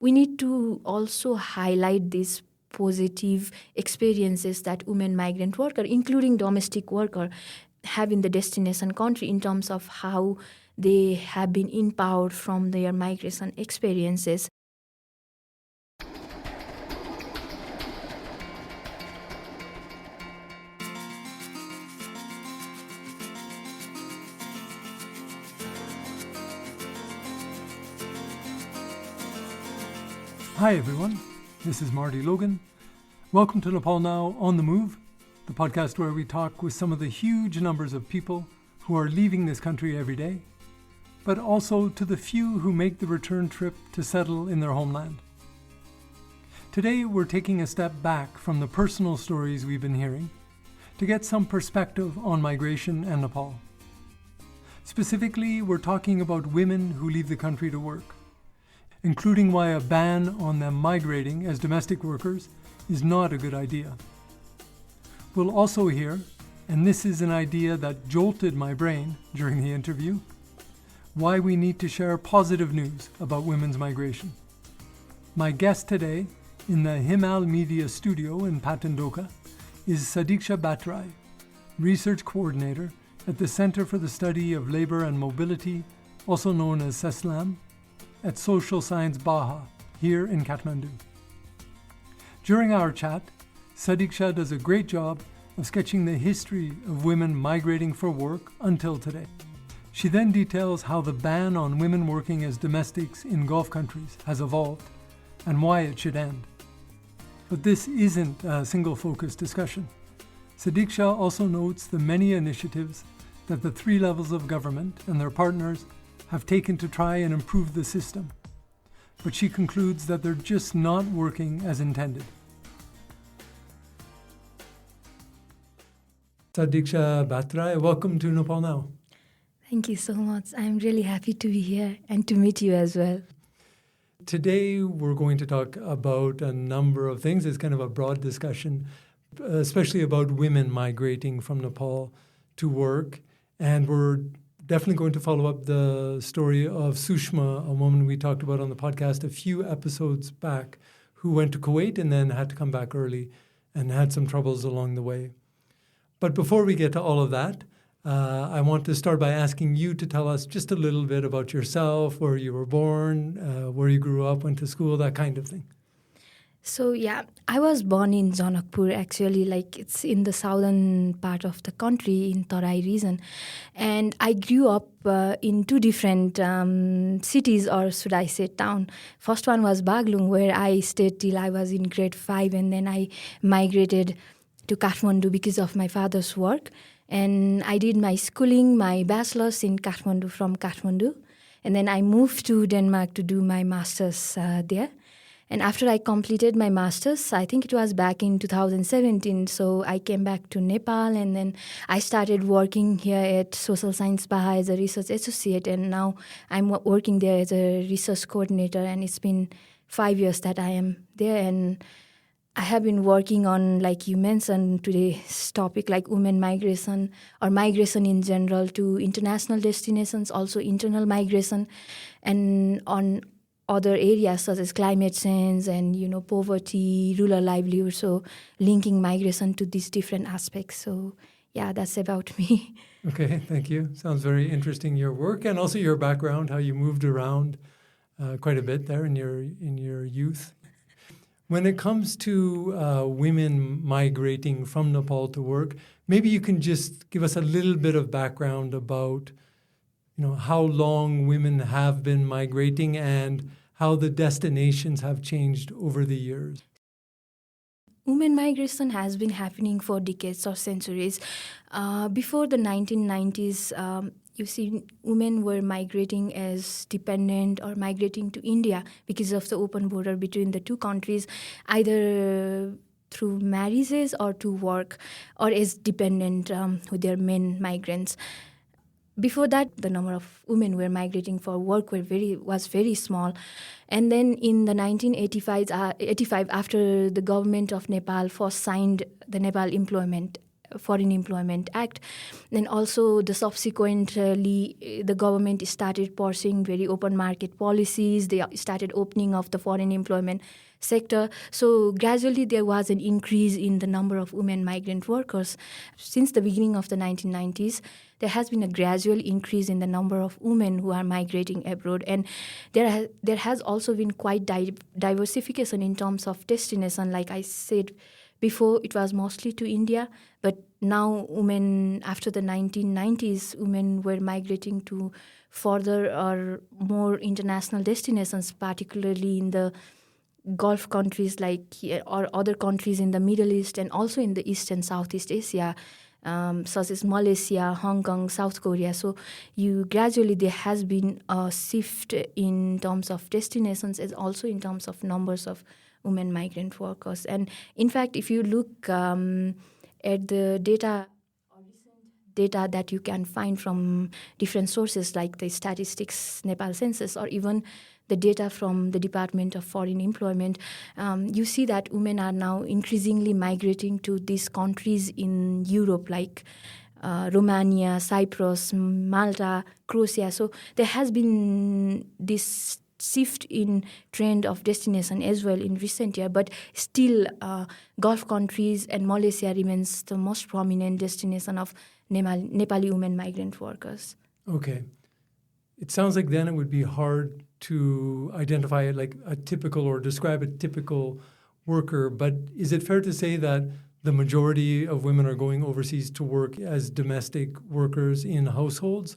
we need to also highlight these positive experiences that women migrant worker, including domestic worker, have in the destination country in terms of how they have been empowered from their migration experiences. Hi everyone, this is Marty Logan. Welcome to Nepal Now on the Move, the podcast where we talk with some of the huge numbers of people who are leaving this country every day, but also to the few who make the return trip to settle in their homeland. Today we're taking a step back from the personal stories we've been hearing to get some perspective on migration and Nepal. Specifically, we're talking about women who leave the country to work, including why a ban on them migrating as domestic workers is not a good idea. We'll also hear, and this is an idea that jolted my brain during the interview, why we need to share positive news about women's migration. My guest today in the Himal Media studio in Patan Dhoka is Sadikshya Bhattarai, Research Coordinator at the Center for the Study of Labor and Mobility, also known as CESLAM, at Social Science Baha, here in Kathmandu. During our chat, Sadikshya does a great job of sketching the history of women migrating for work until today. She then details how the ban on women working as domestics in Gulf countries has evolved and why it should end. But this isn't a single-focused discussion. Sadikshya also notes the many initiatives that the three levels of government and their partners have taken to try and improve the system, but she concludes that they're just not working as intended. Sadikshya Bhattarai, welcome to Nepal Now. Thank you so much. I'm really happy to be here and to meet you as well. Today we're going to talk about a number of things. It's kind of a broad discussion, especially about women migrating from Nepal to work, and we're definitely going to follow up the story of Sushma, a woman we talked about on the podcast a few episodes back, who went to Kuwait and then had to come back early and had some troubles along the way. But before we get to all of that, I want to start by asking you to tell us just a little bit about yourself, where you were born, where you grew up, went to school, that kind of thing. So I was born in Janakpur, actually, like it's in the southern part of the country, in Tarai region. And I grew up in two different cities, or should I say town. First one was Baglung, where I stayed till I was in grade 5, and then I migrated to Kathmandu because of my father's work. And I did my schooling, my bachelor's in Kathmandu, from Kathmandu. And then I moved to Denmark to do my master's there. And after I completed my master's, I think it was back in 2017, so I came back to Nepal, and then I started working here at Social Science Baha as a research associate, and now I'm working there as a research coordinator, and it's been 5 years that I am there, and I have been working on, like you mentioned, today's topic, like women migration or migration in general to international destinations, also internal migration, and on other areas such as climate change and, poverty, rural livelihood, so linking migration to these different aspects. So, that's about me. Okay, thank you. Sounds very interesting, your work and also your background, how you moved around quite a bit there in your youth. When it comes to women migrating from Nepal to work, maybe you can just give us a little bit of background about how long women have been migrating and how the destinations have changed over the years. Women migration has been happening for decades or centuries. Before the 1990s, women were migrating as dependent or migrating to India because of the open border between the two countries, either through marriages or to work, or as dependent with their men migrants. Before that, the number of women who were migrating for work was very small. And then in the 1985, after the government of Nepal first signed the Nepal Employment Foreign Employment Act. And also the subsequently, the government started pursuing very open market policies. They started opening of the foreign employment sector. So gradually there was an increase in the number of women migrant workers. Since the beginning of the 1990s, there has been a gradual increase in the number of women who are migrating abroad. And there has also been quite diversification in terms of destination. Like I said before, it was mostly to India, but now women, after the 1990s, women were migrating to further or more international destinations, particularly in the Gulf countries or other countries in the Middle East and also in the East and Southeast Asia, such as Malaysia, Hong Kong, South Korea. So gradually there has been a shift in terms of destinations as also in terms of numbers of women migrant workers. And in fact, if you look at the data that you can find from different sources like the statistics, Nepal census, or even the data from the Department of Foreign Employment, you see that women are now increasingly migrating to these countries in Europe like Romania, Cyprus, Malta, Croatia. So there has been this shift in trend of destination as well in recent year, but still Gulf countries and Malaysia remains the most prominent destination of Nepali women migrant workers. Okay. It sounds like then it would be hard to identify it like a typical or describe a typical worker, but is it fair to say that the majority of women are going overseas to work as domestic workers in households?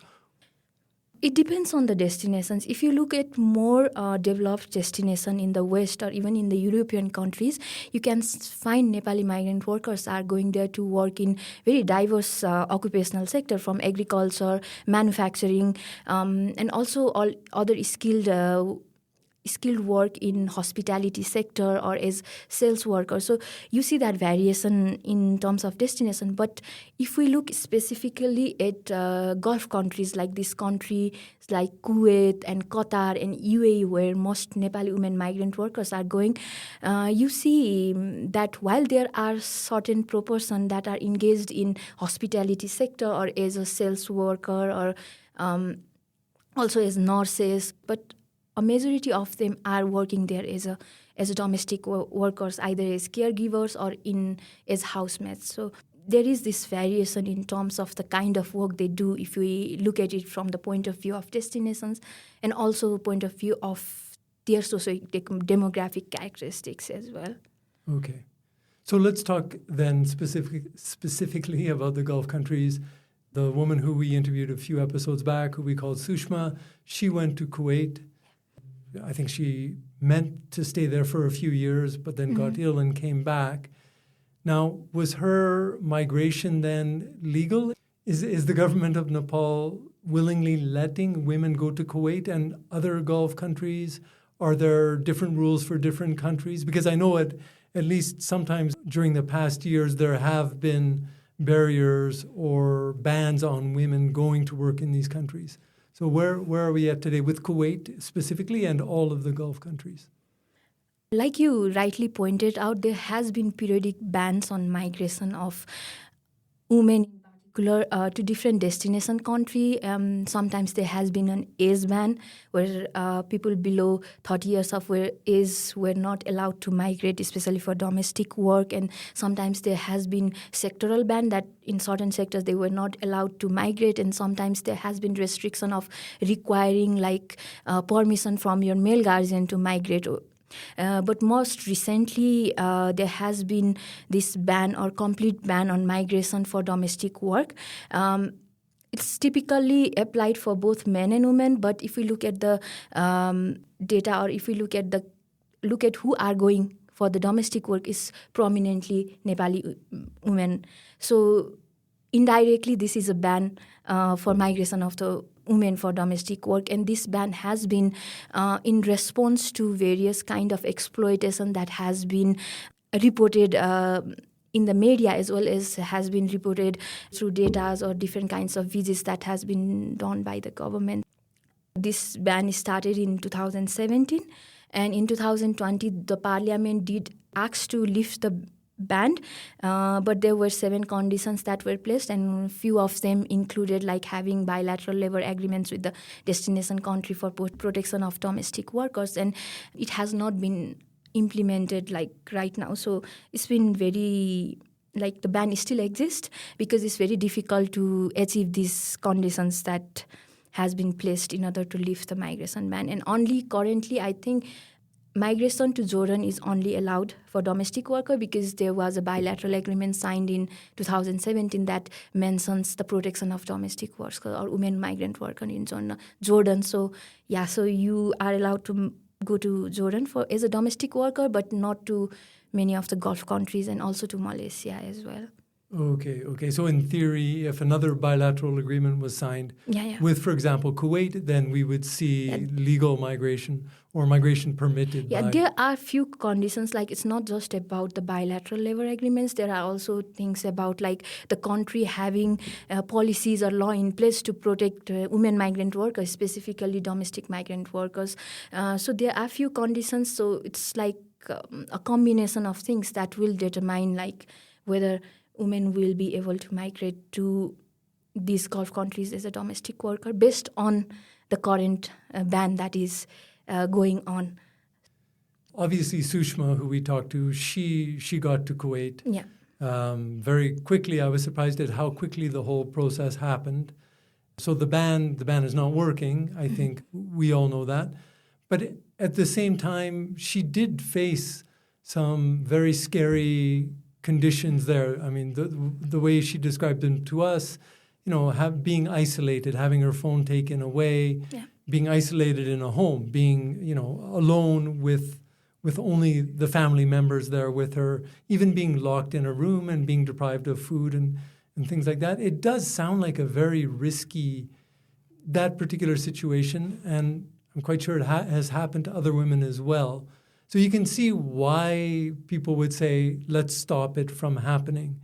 It depends on the destinations. If you look at more developed destination in the West or even in the European countries, you can find Nepali migrant workers are going there to work in very diverse occupational sector, from agriculture, manufacturing, and also all other skilled work in hospitality sector or as sales worker. So you see that variation in terms of destination. But if we look specifically at Gulf countries like this country, like Kuwait and Qatar and UAE, where most Nepali women migrant workers are going, you see that while there are certain proportion that are engaged in hospitality sector or as a sales worker or also as nurses, but a majority of them are working there as a domestic workers, either as caregivers or as housemates. So there is this variation in terms of the kind of work they do if we look at it from the point of view of destinations and also point of view of their socio-demographic characteristics as well. Okay. So let's talk then specifically about the Gulf countries. The woman who we interviewed a few episodes back, who we called Sushma, she went to Kuwait. I think she meant to stay there for a few years, but then got ill and came back. Now, was her migration then legal? Is the government of Nepal willingly letting women go to Kuwait and other Gulf countries? Are there different rules for different countries? Because I know at least sometimes during the past years there have been barriers or bans on women going to work in these countries. So where are we at today with Kuwait specifically and all of the Gulf countries? Like you rightly pointed out, there has been periodic bans on migration of women in particular to different destination country. Sometimes there has been an age ban where people below 30 years of age were not allowed to migrate, especially for domestic work. And sometimes there has been sectoral ban that in certain sectors they were not allowed to migrate. And sometimes there has been restriction of requiring permission from your male guardian to migrate. But most recently, there has been this ban or complete ban on migration for domestic work. It's typically applied for both men and women, but if we look at the data or if we look at who are going for the domestic work, is prominently Nepali women. So indirectly, this is a ban for migration of the women for domestic work, and this ban has been in response to various kind of exploitation that has been reported in the media, as well as has been reported through data or different kinds of visits that has been done by the government. This ban started in 2017, and in 2020 the parliament did ask to lift the banned, but there were 7 conditions that were placed, and few of them included like having bilateral labor agreements with the destination country for protection of domestic workers, and it has not been implemented like right now. So it's been very, like, the ban still exists because it's very difficult to achieve these conditions that has been placed in order to lift the migration ban. And only currently, I think, migration to Jordan is only allowed for domestic worker because there was a bilateral agreement signed in 2017 that mentions the protection of domestic workers or women migrant worker in Jordan. So yeah, so you are allowed to go to Jordan as a domestic worker, but not to many of the Gulf countries and also to Malaysia as well. Okay. So in theory, if another bilateral agreement was signed with, for example, Kuwait, then we would see legal migration or migration permitted. There are few conditions, like it's not just about the bilateral labor agreements. There are also things about like the country having policies or law in place to protect women migrant workers, specifically domestic migrant workers. So there are few conditions. So it's like a combination of things that will determine like whether women will be able to migrate to these Gulf countries as a domestic worker based on the current ban that is going on. Obviously, Sushma, who we talked to, she got to Kuwait very quickly. I was surprised at how quickly the whole process happened. So the ban is not working. I think we all know that. But at the same time, she did face some very scary conditions there. I mean, the way she described them to us, being isolated, having her phone taken away, being isolated in a home, being, alone with only the family members there with her, even being locked in a room and being deprived of food and things like that. It does sound like a very risky, that particular situation, and I'm quite sure it has happened to other women as well. So you can see why people would say, let's stop it from happening.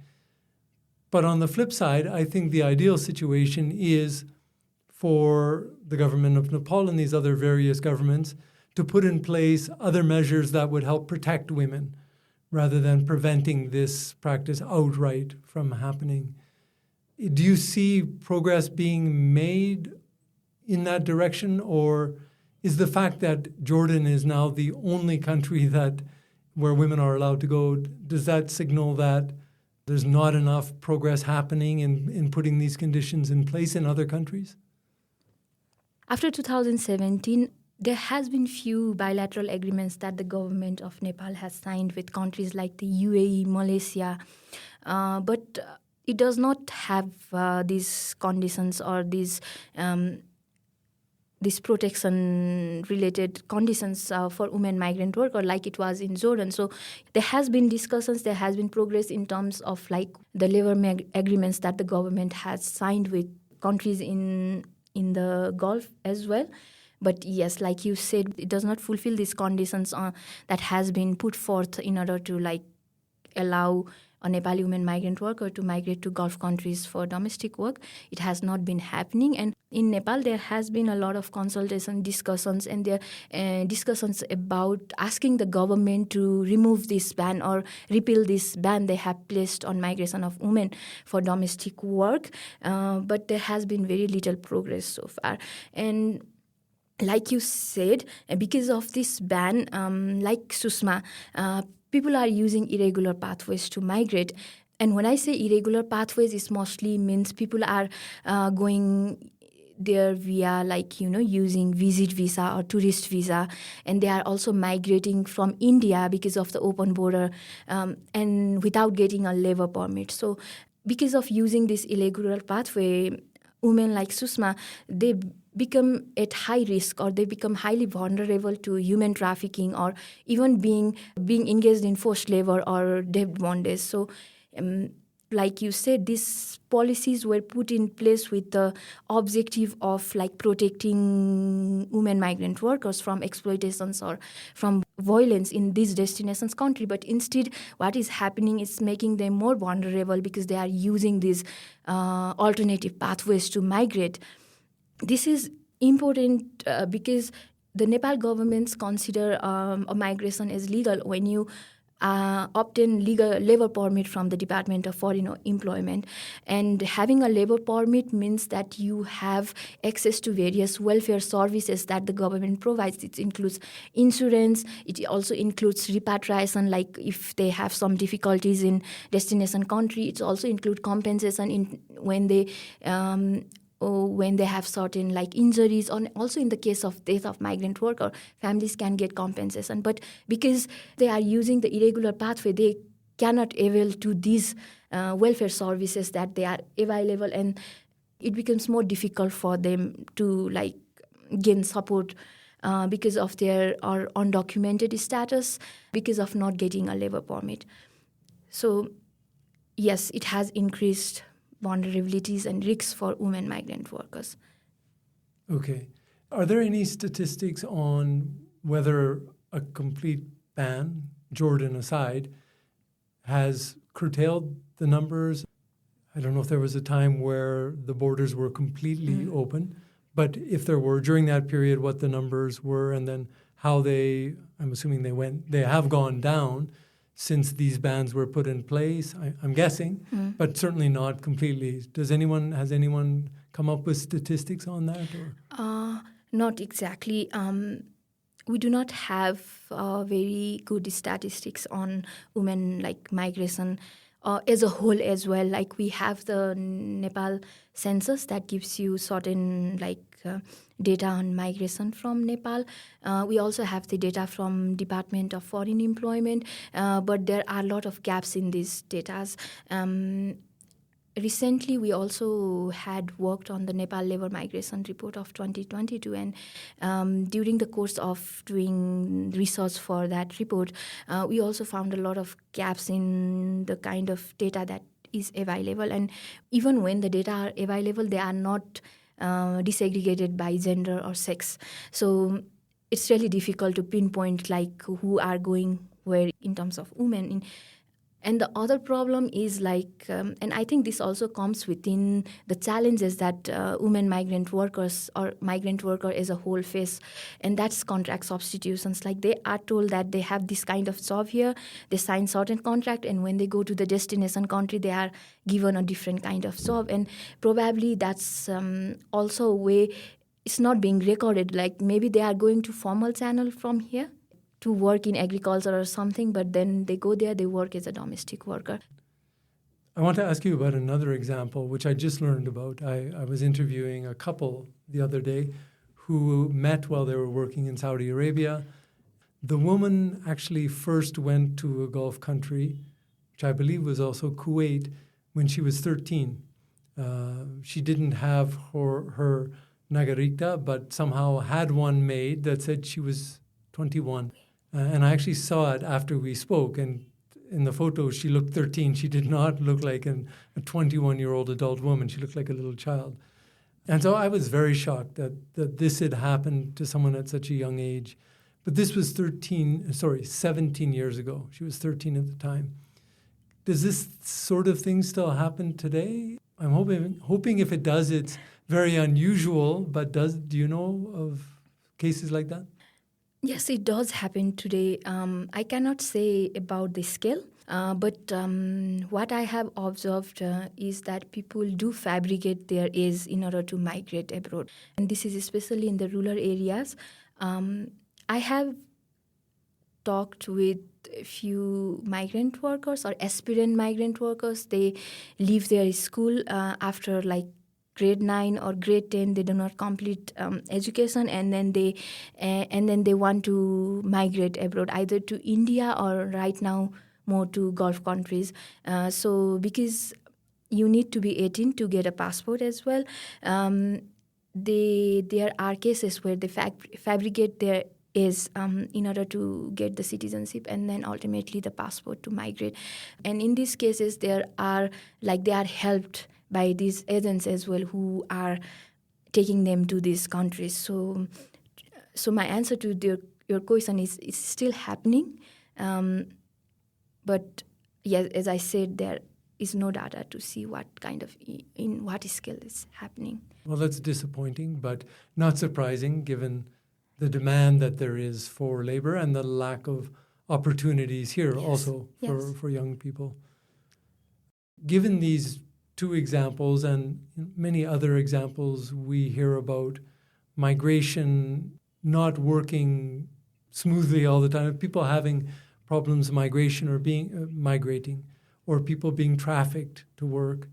But on the flip side, I think the ideal situation is for the government of Nepal and these other various governments to put in place other measures that would help protect women rather than preventing this practice outright from happening. Do you see progress being made in that direction, or is the fact that Jordan is now the only country where women are allowed to go, does that signal that there's not enough progress happening in putting these conditions in place in other countries? After 2017, there has been few bilateral agreements that the government of Nepal has signed with countries like the UAE, Malaysia, but it does not have these conditions or these protection-related conditions for women migrant workers like it was in Jordan. So there has been discussions, there has been progress in terms of like the labor agreements that the government has signed with countries in the Gulf as well. But yes, like you said, it does not fulfill these conditions that has been put forth in order to like allow a Nepali women migrant worker to migrate to Gulf countries for domestic work. It has not been happening. And in Nepal, there has been a lot of consultation discussions, and there discussions about asking the government to remove this ban or repeal this ban they have placed on migration of women for domestic work. But there has been very little progress so far. And like you said, because of this ban, like Susma, people are using irregular pathways to migrate. And when I say irregular pathways, it mostly means people are going there via using visit visa or tourist visa. And they are also migrating from India because of the open border and without getting a labor permit. So because of using this irregular pathway, women like Susma, they become at high risk or they become highly vulnerable to human trafficking or even being engaged in forced labor or debt bondage. So like you said, these policies were put in place with the objective of like protecting women migrant workers from exploitations or from violence in these destinations country. But instead, what is happening is making them more vulnerable because they are using these alternative pathways to migrate. This is important because the Nepal governments consider a migration as legal when you obtain legal labor permit from the Department of Foreign Employment. And having a labor permit means that you have access to various welfare services that the government provides. It includes insurance. It also includes repatriation, like if they have some difficulties in destination country. It also includes compensation when they have certain like injuries, or also in the case of death of migrant worker, families can get compensation. But because they are using the irregular pathway, they cannot avail to these welfare services that they are available, and it becomes more difficult for them to like gain support because of their or undocumented status, because of not getting a labor permit. So yes, it has increased vulnerabilities and risks for women migrant workers. Okay. Are there any statistics on whether a complete ban, Jordan aside, has curtailed the numbers? I don't know if there was a time where the borders were completely open, but if there were, during that period, what the numbers were, and then how I'm assuming they have gone down since these bans were put in place, I'm guessing, but certainly not completely. Has anyone come up with statistics on that? Or? Not exactly. We do not have very good statistics on women like migration as a whole as well. Like we have the Nepal census that gives you certain like data on migration from Nepal. We also have the data from Department of Foreign Employment, but there are a lot of gaps in these data. Recently, we also had worked on the Nepal Labor Migration Report of 2022, and during the course of doing research for that report, we also found a lot of gaps in the kind of data that is available. And even when the data are available, they are not disaggregated by gender or sex. So it's really difficult to pinpoint like who are going where in terms of women. And the other problem is like, and I think this also comes within the challenges that women migrant workers or migrant worker as a whole face, and that's contract substitutions. Like they are told that they have this kind of job here, they sign certain contract, and when they go to the destination country, they are given a different kind of job. And probably that's also a way it's not being recorded. Like maybe they are going to formal channel from here to work in agriculture or something, but then they go there, they work as a domestic worker. I want to ask you about another example, which I just learned about. I was interviewing a couple the other day who met while they were working in Saudi Arabia. The woman actually first went to a Gulf country, which I believe was also Kuwait, when she was 13. She didn't have her nagarikta, but somehow had one made that said she was 21. And I actually saw it after we spoke, and in the photo, she looked 13. She did not look like a 21-year-old adult woman. She looked like a little child. And so I was very shocked that this had happened to someone at such a young age. But this was 17 years ago. She was 13 at the time. Does this sort of thing still happen today? I'm hoping if it does, it's very unusual, but do you know of cases like that? Yes, it does happen today. I cannot say about the scale, but what I have observed is that people do fabricate their age in order to migrate abroad. And this is especially in the rural areas. I have talked with a few migrant workers or aspirant migrant workers. They leave their school after like grade 9 or grade 10, they do not complete education, and then they want to migrate abroad, either to India or right now more to Gulf countries. So because you need to be 18 to get a passport as well, there are cases where they fabricate their age in order to get the citizenship and then ultimately the passport to migrate. And in these cases, they are helped by these agents as well who are taking them to these countries. So my answer to your question is it's still happening. But yes, as I said, there is no data to see what kind of, in what scale is happening. Well, that's disappointing, but not surprising given the demand that there is for labor and the lack of opportunities here Yes. also Yes. for young people. Given these two examples and many other examples we hear about migration not working smoothly all the time, people having problems migration or being migrating, or people being trafficked to work,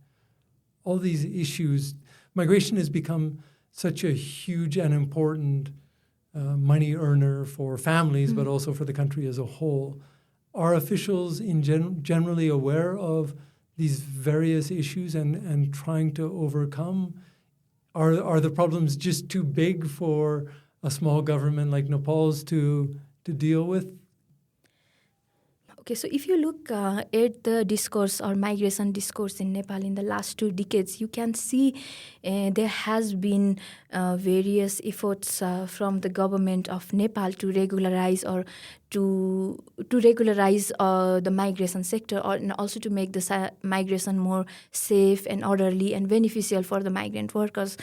all these issues, migration has become such a huge and important money earner for families, but also for the country as a whole. Are officials generally aware of these various issues and trying to overcome? Are the problems just too big for a small government like Nepal's to deal with? Okay, so if you look at the discourse or migration discourse in Nepal in the last 2 decades, you can see there has been various efforts from the government of Nepal to regularize or to regularize the migration sector, or and also to make the migration more safe and orderly and beneficial for the migrant workers.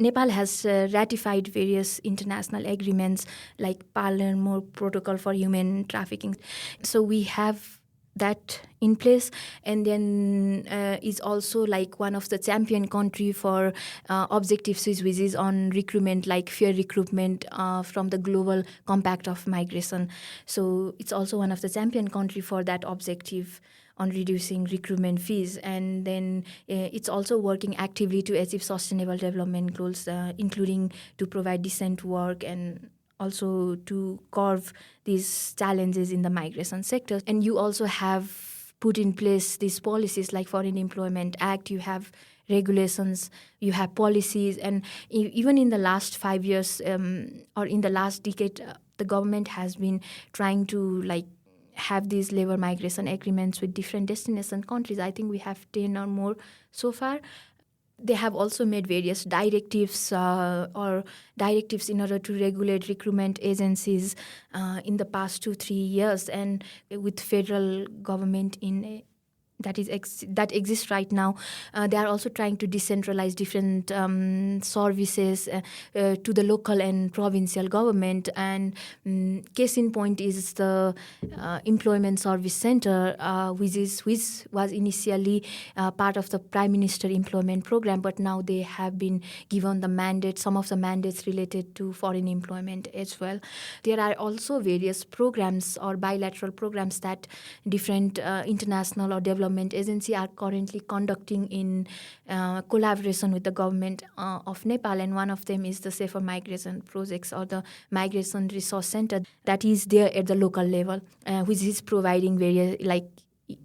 Nepal has ratified various international agreements like Palermo Protocol for Human Trafficking. So we have that in place, and then is also like one of the champion country for objectives which is on recruitment, like fair recruitment from the Global Compact of Migration. So it's also one of the champion country for that objective on reducing recruitment fees. And then it's also working actively to achieve sustainable development goals, including to provide decent work and also to curb these challenges in the migration sector. And you also have put in place these policies like Foreign Employment Act, you have regulations, you have policies, and even in the last 5 years or in the last decade, the government has been trying to have these labor migration agreements with different destination countries. I think we have 10 or more so far. They have also made various directives or directives in order to regulate recruitment agencies in the past 2-3 years, and with federal government in that exists right now. They are also trying to decentralize different services to the local and provincial government. And case in point is the Employment Service Center, which was initially part of the Prime Minister Employment Program, but now they have been given the mandate, some of the mandates related to foreign employment as well. There are also various programs or bilateral programs that different international or development agency are currently conducting in collaboration with the government of Nepal, and one of them is the Safer Migration Projects or the Migration Resource Center that is there at the local level, which is providing various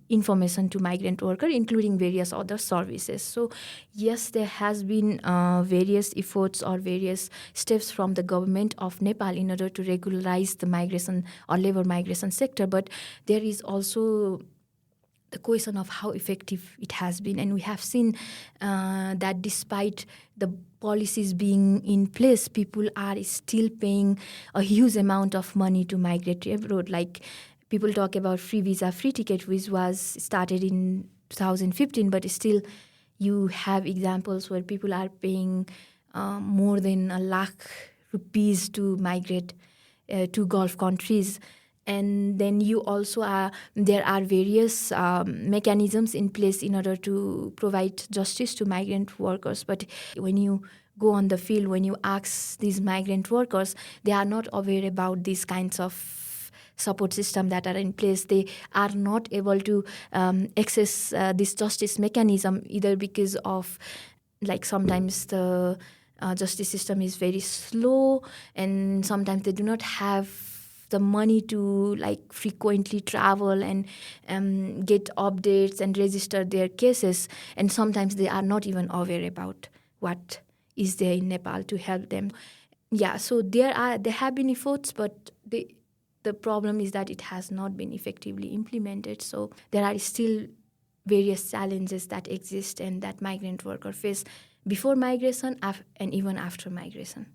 information to migrant workers, including various other services. So yes, there has been various efforts or various steps from the government of Nepal in order to regularize the migration or labor migration sector, but there is also the question of how effective it has been. And we have seen that despite the policies being in place, people are still paying a huge amount of money to migrate abroad. Like people talk about free visa, free ticket, which was started in 2015, but still you have examples where people are paying more than ₹1,00,000 to migrate to Gulf countries. And then you also there are various mechanisms in place in order to provide justice to migrant workers. But when you go on the field, when you ask these migrant workers, they are not aware about these kinds of support system that are in place. They are not able to access this justice mechanism, either because of sometimes the justice system is very slow, and sometimes they do not have the money to frequently travel and get updates and register their cases, and sometimes they are not even aware about what is there in Nepal to help them. Yeah, so there have been efforts, but the problem is that it has not been effectively implemented. So there are still various challenges that exist and that migrant workers face before migration and even after migration.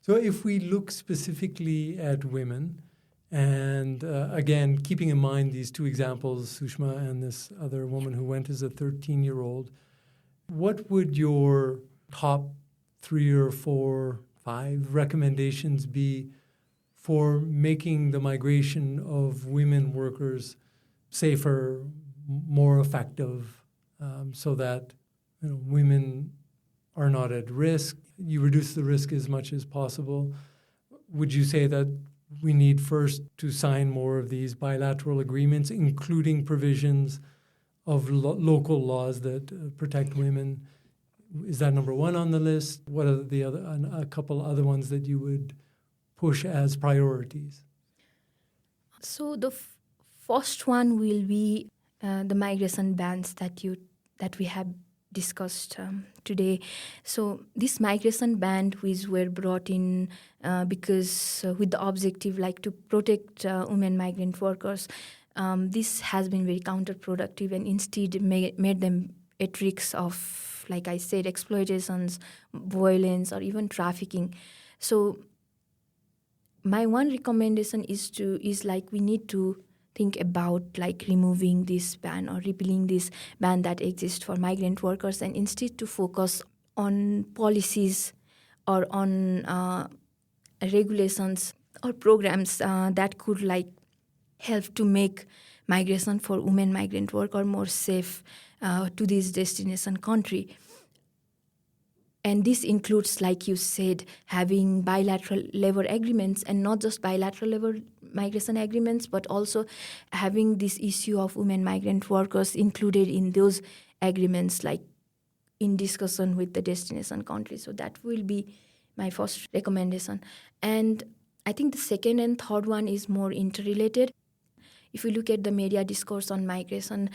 So if we look specifically at women, and again, keeping in mind these two examples, Sushma and this other woman who went as a 13-year-old, what would your top 3 or 4, 5 recommendations be for making the migration of women workers safer, more effective, so that women are not at risk. You reduce the risk as much as possible. Would you say that we need first to sign more of these bilateral agreements, including provisions of local laws that protect women? Is that number one on the list? What are the other, a couple other ones that you would push as priorities? So the first one will be the migration bans that we have discussed today. So this migration ban, which were brought in because with the objective to protect women migrant workers, this has been very counterproductive and instead made them at risk of, like I said, exploitations, violence, or even trafficking. So my one recommendation is we need to think about removing this ban or repealing this ban that exists for migrant workers, and instead to focus on policies or on regulations or programs that could help to make migration for women migrant worker more safe to this destination country. And this includes, like you said, having bilateral labor agreements, and not just bilateral labor migration agreements, but also having this issue of women migrant workers included in those agreements, in discussion with the destination country. So that will be my first recommendation. And I think the second and third one is more interrelated. If we look at the media discourse on migration,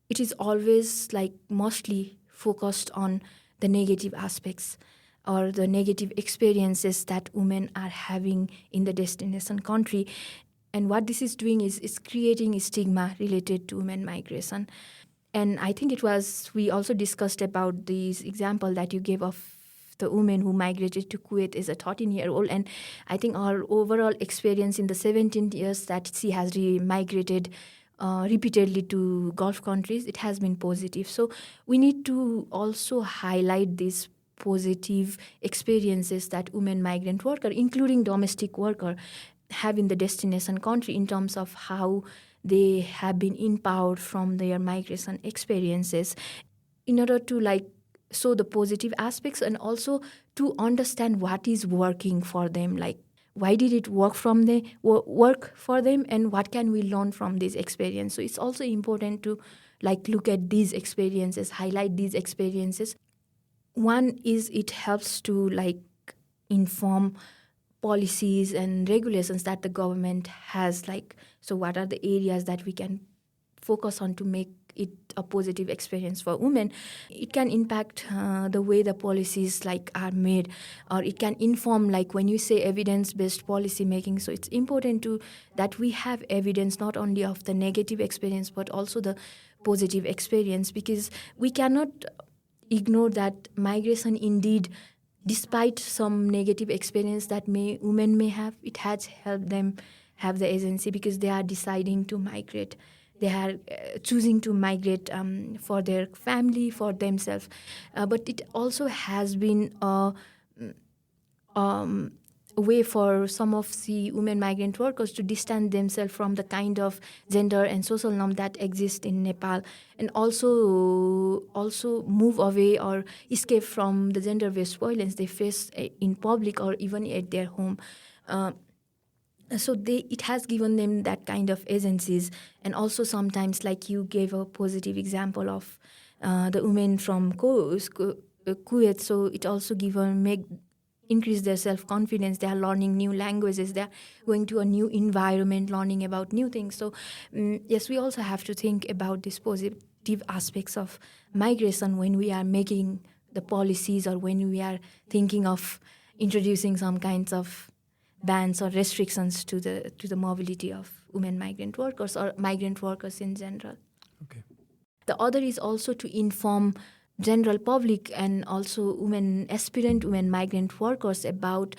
it is always mostly focused on the negative aspects or the negative experiences that women are having in the destination country. And what this is doing is creating a stigma related to women migration. And I think we also discussed about this example that you gave of the woman who migrated to Kuwait as a 13-year-old. And I think our overall experience in the 17 years that she has migrated repeatedly to Gulf countries, it has been positive. So we need to also highlight these positive experiences that women migrant worker, including domestic worker, have in the destination country in terms of how they have been empowered from their migration experiences, in order to show the positive aspects and also to understand what is working for them, why did it work for them, and what can we learn from this experience. So it's also important to look at these experiences, highlight these experiences. One is it helps to inform policies and regulations that the government has, so what are the areas that we can focus on to make it a positive experience for women. It can impact the way the policies are made, or it can inform, when you say evidence-based policy making. So it's important that we have evidence not only of the negative experience but also the positive experience, because we cannot ignore that migration indeed, despite some negative experience that women may have, it has helped them have the agency, because they are deciding to migrate. They are choosing to migrate for their family, for themselves. But it also has been a way for some of the women migrant workers to distance themselves from the kind of gender and social norm that exist in Nepal, and also move away or escape from the gender-based violence they face in public or even at their home. So it has given them that kind of agencies. And also sometimes, you gave a positive example of the women from Kuwait, so it also increase their self-confidence. They are learning new languages. They are going to a new environment, learning about new things. So yes, we also have to think about these positive aspects of migration when we are making the policies, or when we are thinking of introducing some kinds of bans or restrictions to the mobility of women migrant workers or migrant workers in general. Okay. The other is also to inform general public and also aspirant women migrant workers about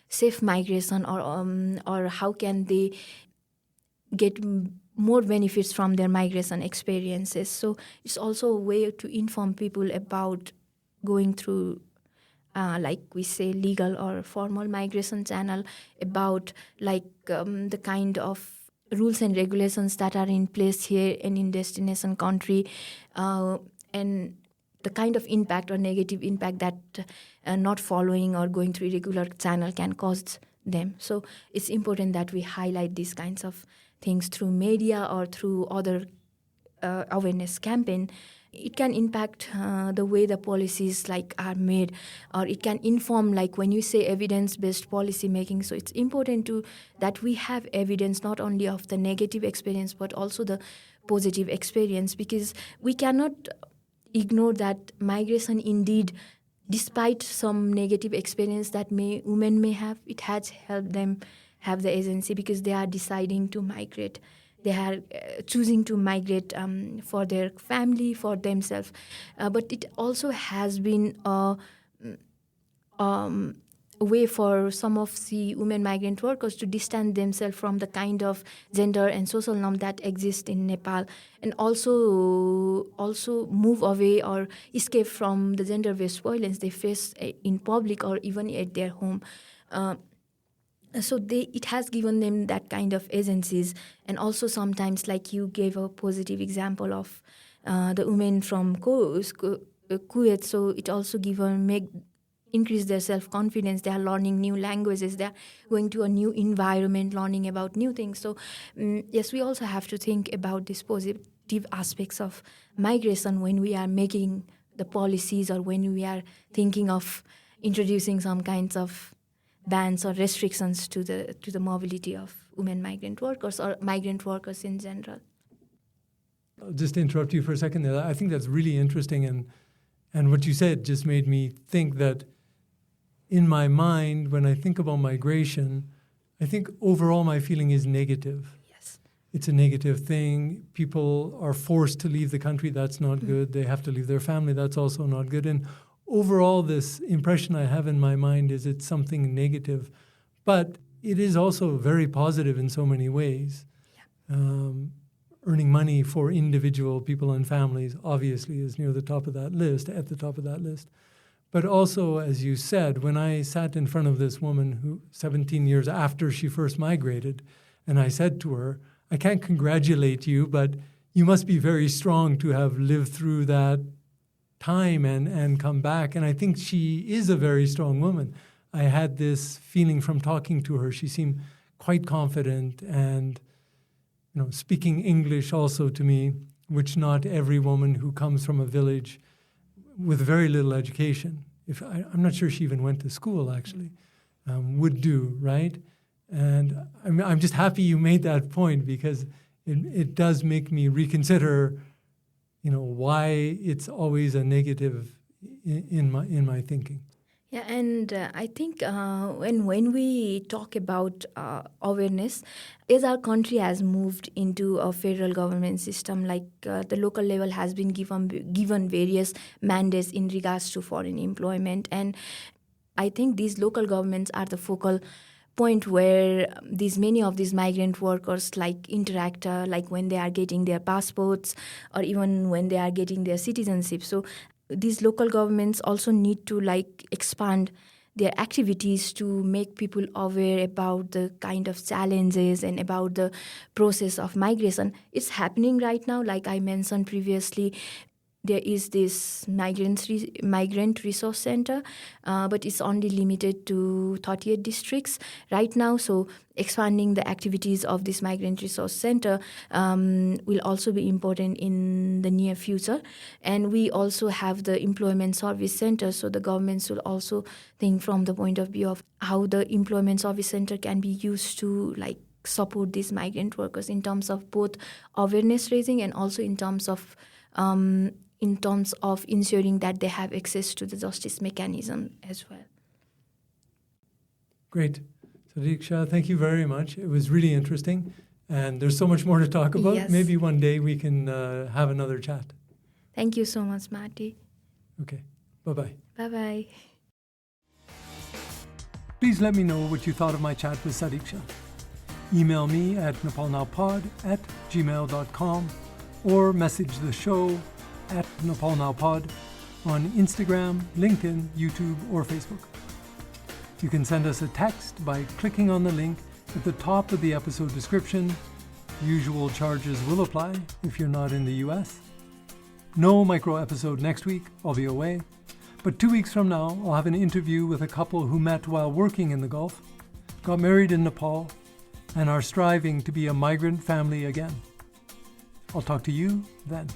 safe migration, or how can they get more benefits from their migration experiences. So it's also a way to inform people about going through like we say, legal or formal migration channel, about the kind of rules and regulations that are in place here and in destination country, and the kind of impact or negative impact that not following or going through regular channel can cause them. So it's important that we highlight these kinds of things through media or through other awareness campaign. It can impact the way the policies are made, or it can inform, when you say evidence-based policy making. So it's important that we have evidence not only of the negative experience but also the positive experience, because we cannot ignore that migration indeed, despite some negative experience that women may have, it has helped them have the agency, because they are deciding to migrate. They are choosing to migrate for their family, for themselves. But it also has been a way for some of the women migrant workers to distance themselves from the kind of gender and social norm that exist in Nepal, and also move away or escape from the gender-based violence they face in public or even at their home. So it has given them that kind of agencies. And also sometimes, like you gave a positive example of the women from Kuwait, so it also increase their self-confidence. They are learning new languages. They are going to a new environment, learning about new things. So yes, we also have to think about these positive aspects of migration when we are making the policies, or when we are thinking of introducing some kinds of bans or restrictions to the mobility of women migrant workers or migrant workers in general. I'll just interrupt you for a second there. I think that's really interesting, and what you said just made me think that in my mind, when I think about migration, I think overall my feeling is negative. Yes. It's a negative thing. People are forced to leave the country. That's not good. They have to leave their family. That's also not good. And overall, this impression I have in my mind is it's something negative, but it is also very positive in so many ways. Yeah. Earning money for individual people and families obviously is at the top of that list. But also, as you said, when I sat in front of this woman who 17 years after she first migrated, and I said to her, I can't congratulate you, but you must be very strong to have lived through that time and come back. And I think she is a very strong woman. I had this feeling from talking to her. She seemed quite confident and, speaking English also to me, which not every woman who comes from a village with very little education, I'm not sure she even went to school actually, would do, right? And I'm just happy you made that point, because it does make me reconsider why it's always a negative in my thinking. Yeah, and I think when we talk about awareness, as our country has moved into a federal government system, the local level has been given various mandates in regards to foreign employment, and I think these local governments are the focal point where many of these migrant workers interact, when they are getting their passports or even when they are getting their citizenship. So these local governments also need to expand their activities to make people aware about the kind of challenges and about the process of migration. It's happening right now. Like I mentioned previously, there is this migrant resource center, but it's only limited to 38 districts right now. So expanding the activities of this migrant resource center will also be important in the near future. And we also have the employment service center. So the governments will also think from the point of view of how the employment service center can be used to support these migrant workers in terms of both awareness raising and also in terms of ensuring that they have access to the justice mechanism as well. Great. Sadikshya, thank you very much. It was really interesting. And there's so much more to talk about. Yes. Maybe one day we can have another chat. Thank you so much, Marty. Okay. Bye-bye. Bye-bye. Please let me know what you thought of my chat with Sadikshya. Email me at nepalnowpod@gmail.com or message the show at nepalnowpod on Instagram, LinkedIn, YouTube, or Facebook. You can send us a text by clicking on the link at the top of the episode description. Usual charges will apply if you're not in the US. No micro episode next week, I'll be away. But 2 weeks from now, I'll have an interview with a couple who met while working in the Gulf, got married in Nepal, and are striving to be a migrant family again. I'll talk to you then.